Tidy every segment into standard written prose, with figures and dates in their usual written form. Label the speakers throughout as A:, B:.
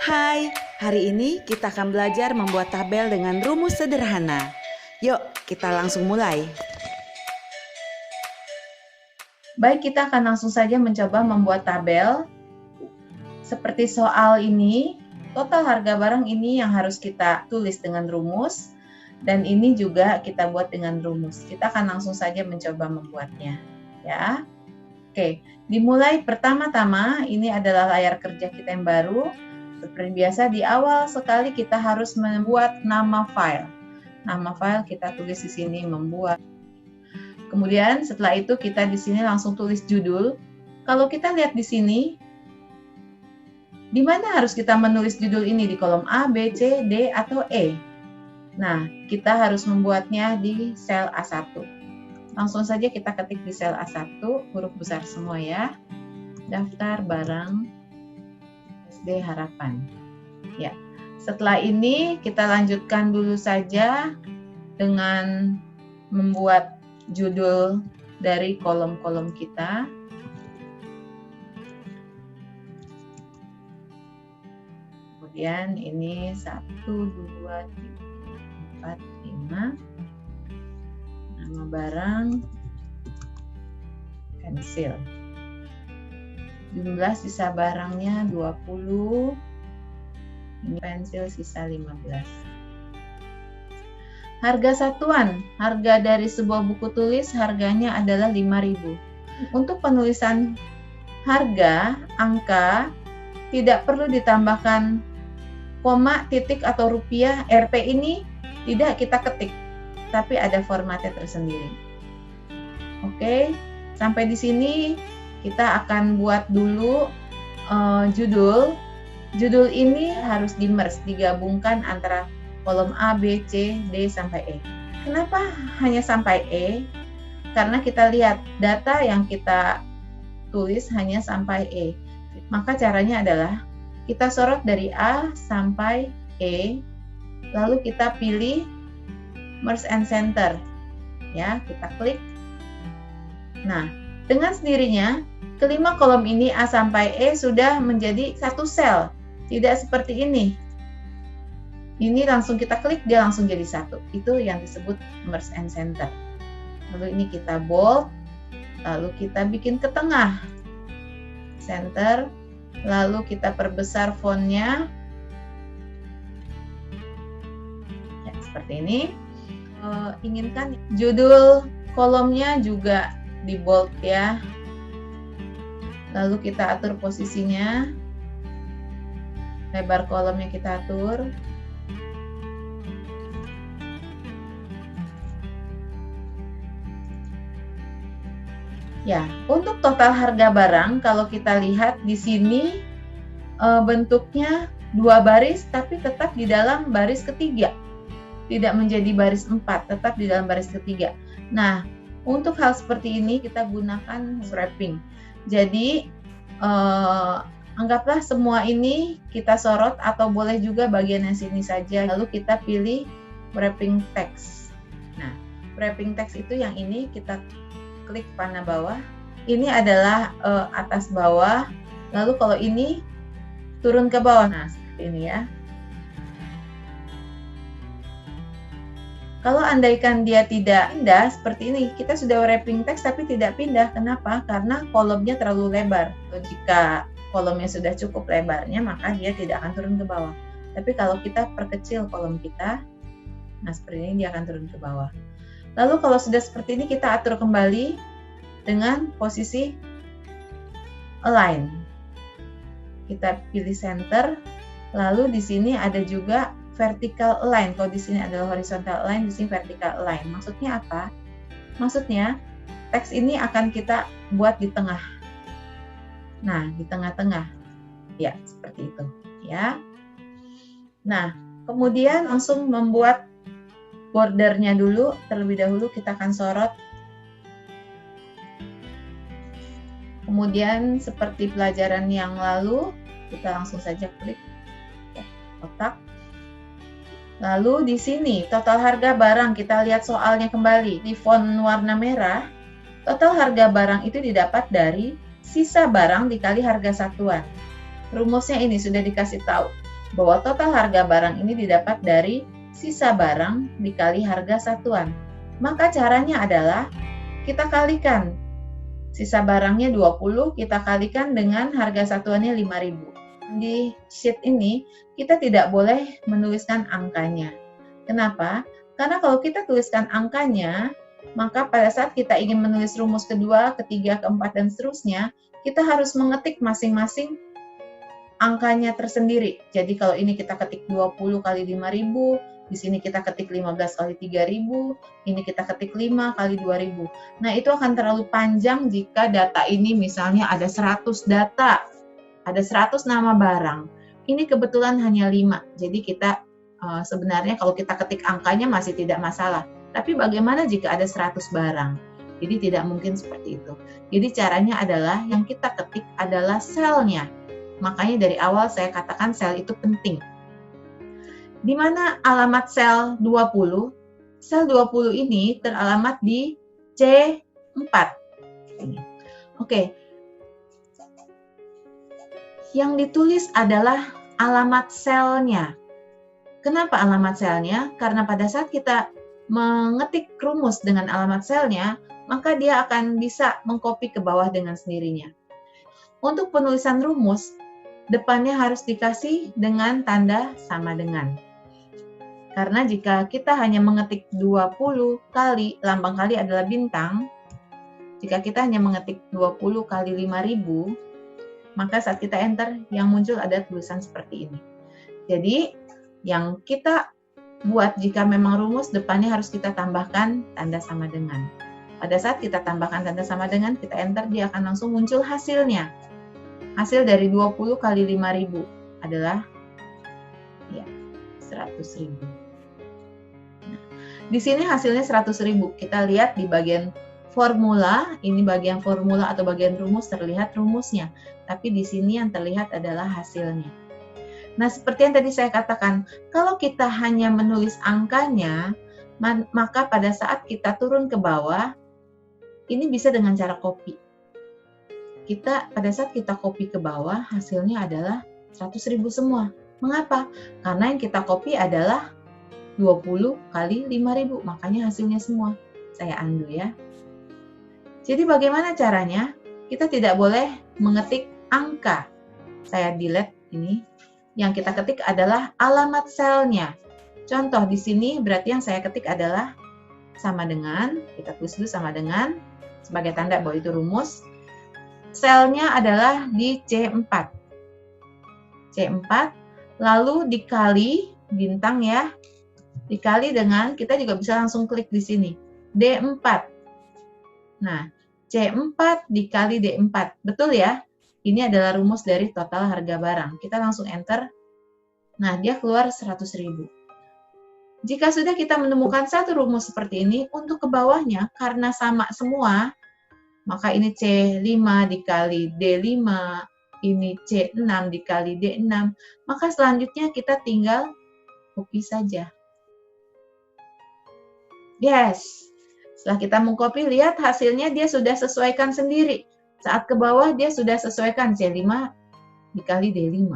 A: Hai, hari ini kita akan belajar membuat tabel dengan rumus sederhana. Yuk, kita langsung mulai.
B: Baik, kita akan langsung saja mencoba membuat tabel. Seperti soal ini, total harga barang ini yang harus kita tulis dengan rumus, dan ini juga kita buat dengan rumus. Kita akan langsung saja mencoba membuatnya, ya. Oke, dimulai pertama-tama, ini adalah layar kerja kita yang baru. Seperti biasa, di awal sekali kita harus membuat nama file. Nama file kita tulis di sini, membuat. Kemudian setelah itu kita di sini langsung tulis judul. Kalau kita lihat di sini, di mana harus kita menulis judul ini? Di kolom A, B, C, D, atau E? Nah, kita harus membuatnya di sel A1. Langsung saja kita ketik di sel A1, huruf besar semua ya. Daftar barang SD Harapan. Ya. Setelah ini kita lanjutkan dulu saja dengan membuat judul dari kolom-kolom kita. Kemudian ini 1, 2, 3, 4, 5. Nama barang pensil. Jumlah sisa barangnya 20. Ini pensil sisa 15. Harga satuan, harga dari sebuah buku tulis harganya adalah 5.000. Untuk penulisan harga, angka, tidak perlu ditambahkan koma, titik, atau rupiah. Rp ini tidak kita ketik, tapi ada formatnya tersendiri. Oke, sampai di sini kita akan buat dulu judul. Judul ini harus di-merge, digabungkan antara kolom A, B, C, D, sampai E. Kenapa hanya sampai E? Karena kita lihat data yang kita tulis hanya sampai E. Maka caranya adalah kita sorot dari A sampai E, lalu kita pilih Merge and Center. Ya, kita klik. Nah, dengan sendirinya, kelima kolom ini A sampai E sudah menjadi satu sel. Tidak seperti ini. Ini langsung kita klik, dia langsung jadi satu. Itu yang disebut Merge and Center. Lalu ini kita bold, lalu kita bikin ke tengah. Center, lalu kita perbesar fontnya. Ya, seperti ini. Inginkan judul kolomnya juga di bold ya. Lalu kita atur posisinya, lebar kolomnya kita atur. Ya, untuk total harga barang kalau kita lihat di sini bentuknya 2 baris tapi tetap di dalam baris ketiga. Tidak menjadi baris 4, tetap di dalam baris ketiga. Nah, untuk hal seperti ini kita gunakan wrapping. Jadi anggaplah semua ini kita sorot atau boleh juga bagian yang sini saja. Lalu kita pilih wrapping text. Nah, wrapping text itu yang ini kita klik panah bawah. Ini adalah atas bawah. Lalu kalau ini turun ke bawah. Nah, seperti ini ya. Kalau andaikan dia tidak pindah seperti ini, kita sudah wrapping text tapi tidak pindah. Kenapa? Karena kolomnya terlalu lebar. Jika kolomnya sudah cukup lebarnya, maka dia tidak akan turun ke bawah. Tapi kalau kita perkecil kolom kita, nah seperti ini dia akan turun ke bawah. Lalu kalau sudah seperti ini, kita atur kembali dengan posisi align. Kita pilih center, lalu di sini ada juga vertical align. Kalau di sini adalah horizontal align, di sini vertical align. Maksudnya apa? Maksudnya teks ini akan kita buat di tengah. Nah, di tengah-tengah. Ya, seperti itu, ya. Nah, kemudian langsung membuat bordernya dulu. Terlebih dahulu kita akan sorot. Kemudian seperti pelajaran yang lalu, kita langsung saja klik kotak. Lalu di sini total harga barang, kita lihat soalnya kembali di font warna merah. Total harga barang itu didapat dari sisa barang dikali harga satuan. Rumusnya ini sudah dikasih tahu. bahwa total harga barang ini didapat dari sisa barang dikali harga satuan. Maka caranya adalah kita kalikan. Sisa barangnya 20, kita kalikan dengan harga satuannya 5.000. Di sheet ini, kita tidak boleh menuliskan angkanya. Kenapa? Karena kalau kita tuliskan angkanya, maka pada saat kita ingin menulis rumus kedua, ketiga, keempat, dan seterusnya, kita harus mengetik masing-masing angkanya tersendiri. Jadi kalau ini kita ketik 20 kali 5.000, di sini kita ketik 15 kali 3.000, ini kita ketik 5 kali 2.000. Nah, itu akan terlalu panjang jika data ini misalnya ada 100 data, ada 100 nama barang. Ini kebetulan hanya 5, jadi kita sebenarnya kalau kita ketik angkanya masih tidak masalah. Tapi bagaimana jika ada 100 barang? Jadi tidak mungkin seperti itu. Jadi caranya adalah yang kita ketik adalah selnya. Makanya dari awal saya katakan sel itu penting. Di mana alamat sel 20? Sel 20 ini teralamat di C4. Oke. Yang ditulis adalah alamat selnya. Kenapa alamat selnya? Karena pada saat kita mengetik rumus dengan alamat selnya, maka dia akan bisa mengcopy ke bawah dengan sendirinya. Untuk penulisan rumus, depannya harus dikasih dengan tanda sama dengan. Karena jika kita hanya mengetik 20 kali, lambang kali adalah bintang, jika kita hanya mengetik 20 kali 5.000, maka saat kita enter, yang muncul ada tulisan seperti ini. Jadi, yang kita buat jika memang rumus, depannya harus kita tambahkan tanda sama dengan. Pada saat kita tambahkan tanda sama dengan, kita enter, dia akan langsung muncul hasilnya. Hasil dari 20 kali 5.000 adalah ya 100.000. Nah, di sini hasilnya 100.000. Kita lihat di bagian formula, ini bagian formula atau bagian rumus terlihat rumusnya. Tapi di sini yang terlihat adalah hasilnya. Nah, seperti yang tadi saya katakan, kalau kita hanya menulis angkanya, maka pada saat kita turun ke bawah, ini bisa dengan cara copy. Pada saat kita copy ke bawah, hasilnya adalah 100.000 semua. Mengapa? Karena yang kita copy adalah 20 kali 5.000, makanya hasilnya semua. Saya undo ya. Jadi bagaimana caranya? Kita tidak boleh mengetik angka. Saya delete ini. Yang kita ketik adalah alamat selnya. Contoh di sini berarti yang saya ketik adalah sama dengan, kita tulis dulu sama dengan, sebagai tanda bahwa itu rumus. Selnya adalah di C4. C4, lalu dikali, bintang ya, dikali dengan, kita juga bisa langsung klik di sini, D4. Nah, C4 dikali D4, betul ya? Ini adalah rumus dari total harga barang. Kita langsung enter. Nah, dia keluar 100.000. Jika sudah kita menemukan satu rumus seperti ini, untuk ke bawahnya, karena sama semua, maka ini C5 dikali D5, ini C6 dikali D6, maka selanjutnya kita tinggal copy saja. Yes, setelah kita mengcopy, lihat hasilnya dia sudah sesuaikan sendiri. Saat ke bawah dia sudah sesuaikan C5 dikali D5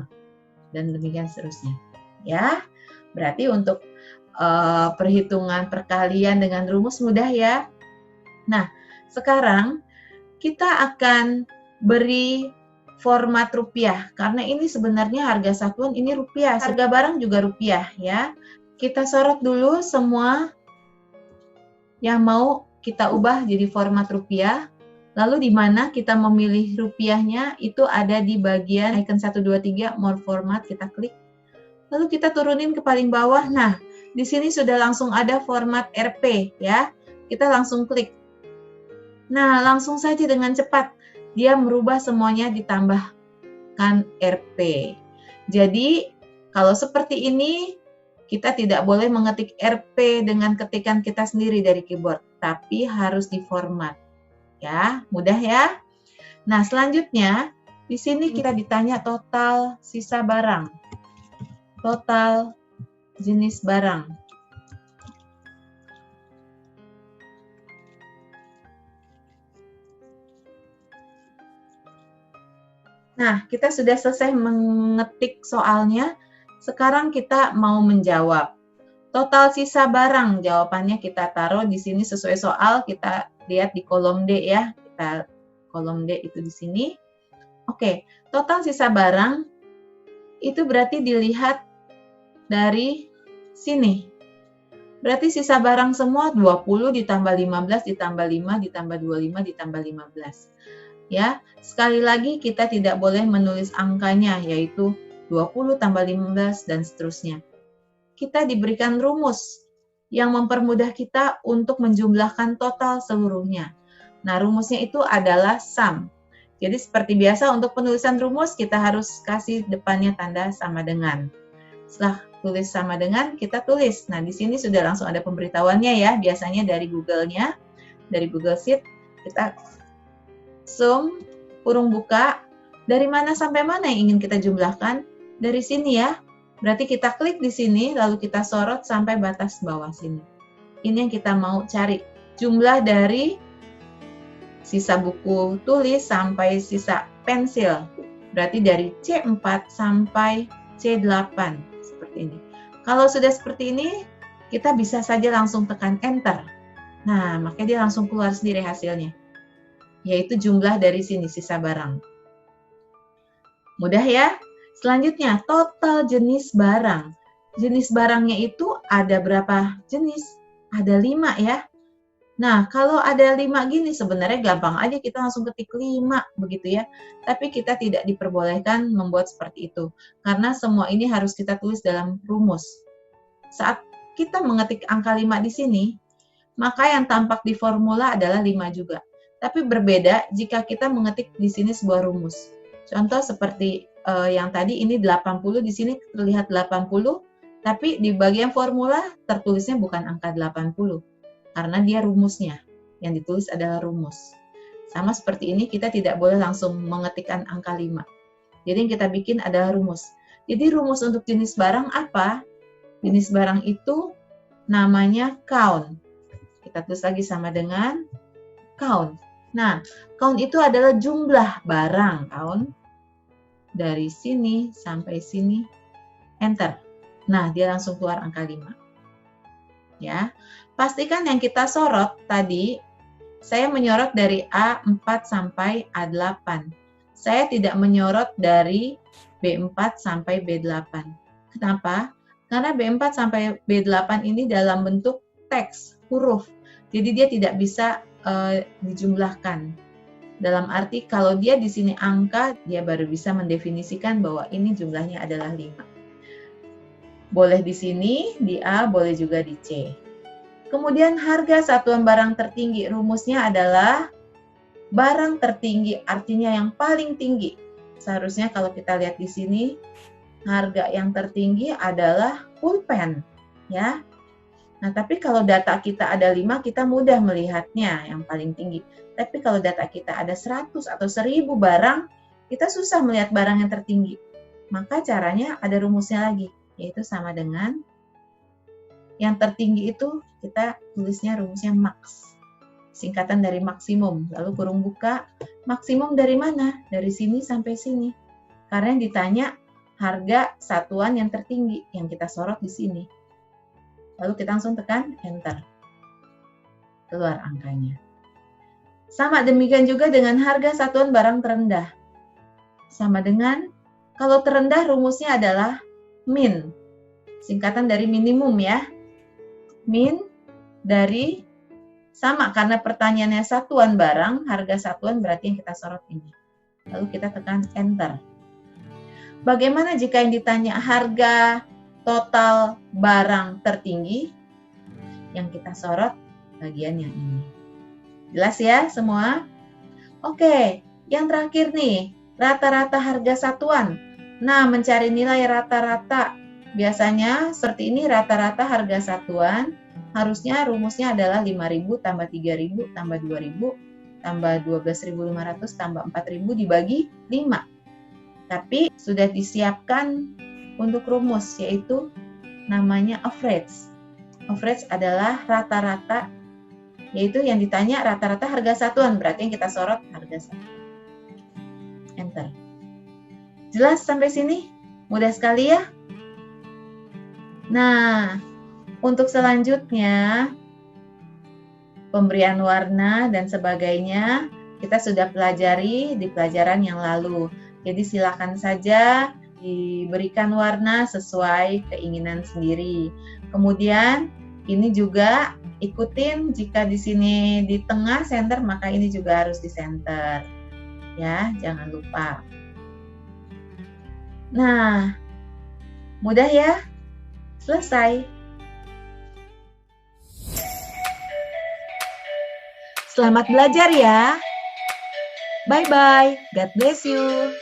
B: dan demikian seterusnya. Ya, berarti untuk perhitungan perkalian dengan rumus mudah ya. Nah, sekarang kita akan beri format rupiah karena ini sebenarnya harga satuan ini rupiah, harga barang juga rupiah ya. Kita sorot dulu semua yang mau kita ubah jadi format rupiah. Lalu di mana kita memilih rupiahnya itu ada di bagian icon 1 2 3 more format, kita klik. Lalu kita turunin ke paling bawah. Nah, di sini sudah langsung ada format RP ya. Kita langsung klik. Nah, langsung saja dengan cepat dia merubah semuanya ditambahkan RP. Jadi, kalau seperti ini kita tidak boleh mengetik RP dengan ketikan kita sendiri dari keyboard, tapi harus diformat. Ya, mudah ya. Nah, selanjutnya di sini kita ditanya total sisa barang. Total jenis barang. Nah, kita sudah selesai mengetik soalnya. Sekarang kita mau menjawab. Total sisa barang, jawabannya kita taruh di sini sesuai soal, kita lihat di kolom D ya. Kita kolom D itu di sini. Oke, total sisa barang itu berarti dilihat dari sini. Berarti sisa barang semua 20 ditambah 15 ditambah 5 ditambah 25 ditambah 15. Ya, sekali lagi kita tidak boleh menulis angkanya, yaitu 20 tambah 15 dan seterusnya. Kita diberikan rumus yang mempermudah kita untuk menjumlahkan total seluruhnya. Nah, rumusnya itu adalah sum. Jadi seperti biasa untuk penulisan rumus kita harus kasih depannya tanda sama dengan. Setelah tulis sama dengan, kita tulis. Nah, di sini sudah langsung ada pemberitahuannya ya, biasanya dari Google-nya, dari Google Sheet, kita sum, kurung buka, dari mana sampai mana yang ingin kita jumlahkan? Dari sini ya. Berarti kita klik di sini, lalu kita sorot sampai batas bawah sini. Ini yang kita mau cari. Jumlah dari sisa buku tulis sampai sisa pensil. Berarti dari C4 sampai C8. Seperti ini. Kalau sudah seperti ini, kita bisa saja langsung tekan Enter. Nah, makanya dia langsung keluar sendiri hasilnya. Yaitu jumlah dari sini, sisa barang. Mudah ya? Selanjutnya, total jenis barang. Jenis barangnya itu ada berapa jenis? Ada 5 ya. Nah, kalau ada 5 gini sebenarnya gampang aja kita langsung ketik 5 begitu ya. Tapi kita tidak diperbolehkan membuat seperti itu. Karena semua ini harus kita tulis dalam rumus. Saat kita mengetik angka 5 di sini, maka yang tampak di formula adalah 5 juga. Tapi berbeda jika kita mengetik di sini sebuah rumus. Contoh seperti yang tadi ini 80, di sini terlihat 80, tapi di bagian formula tertulisnya bukan angka 80. Karena dia rumusnya, yang ditulis adalah rumus. Sama seperti ini, kita tidak boleh langsung mengetikkan angka 5. Jadi yang kita bikin adalah rumus. Jadi rumus untuk jenis barang apa? Jenis barang itu namanya count. Kita tulis lagi sama dengan count. Nah, count itu adalah jumlah barang, count. Dari sini sampai sini, enter. Nah, dia langsung keluar angka 5. Ya, pastikan yang kita sorot tadi, saya menyorot dari A4 sampai A8. Saya tidak menyorot dari B4 sampai B8. Kenapa? Karena B4 sampai B8 ini dalam bentuk teks, huruf. Jadi dia tidak bisa dijumlahkan. Dalam arti kalau dia di sini angka, dia baru bisa mendefinisikan bahwa ini jumlahnya adalah 5. Boleh di sini, di A, boleh juga di C. Kemudian harga satuan barang tertinggi, rumusnya adalah barang tertinggi, artinya yang paling tinggi. Seharusnya kalau kita lihat di sini, harga yang tertinggi adalah pulpen, ya. Nah, tapi kalau data kita ada 5, kita mudah melihatnya yang paling tinggi. Tapi kalau data kita ada 100 atau 1000 barang, kita susah melihat barang yang tertinggi. Maka caranya ada rumusnya lagi, yaitu sama dengan yang tertinggi itu kita tulisnya rumusnya max. Singkatan dari maksimum, lalu kurung buka. Maksimum dari mana? Dari sini sampai sini. Karena yang ditanya harga satuan yang tertinggi, yang kita sorot di sini. Lalu kita langsung tekan enter. Keluar angkanya. Sama demikian juga dengan harga satuan barang terendah. Sama dengan, kalau terendah rumusnya adalah min. Singkatan dari minimum ya. Min dari, sama karena pertanyaannya satuan barang, harga satuan berarti yang kita sorot ini. Lalu kita tekan enter. Bagaimana jika yang ditanya harga total barang tertinggi? Yang kita sorot bagian yang ini. Jelas ya semua? Oke, yang terakhir nih, rata-rata harga satuan. Nah, mencari nilai rata-rata. Biasanya seperti ini rata-rata harga satuan. Harusnya rumusnya adalah 5.000 tambah 3.000 tambah 2.000 tambah 12.500 tambah 4.000 dibagi 5. Tapi sudah disiapkan untuk rumus, yaitu namanya average. Average adalah rata-rata, yaitu yang ditanya rata-rata harga satuan, berarti yang kita sorot harga satuan. Enter. Jelas sampai sini? Mudah sekali ya? Nah, untuk selanjutnya, pemberian warna dan sebagainya, kita sudah pelajari di pelajaran yang lalu. Jadi silakan saja diberikan warna sesuai keinginan sendiri. Kemudian ini juga ikutin, jika di sini di tengah center, maka ini juga harus di center. Ya, jangan lupa. Nah, mudah ya? Selesai.
A: Selamat belajar ya. Bye-bye. God bless you.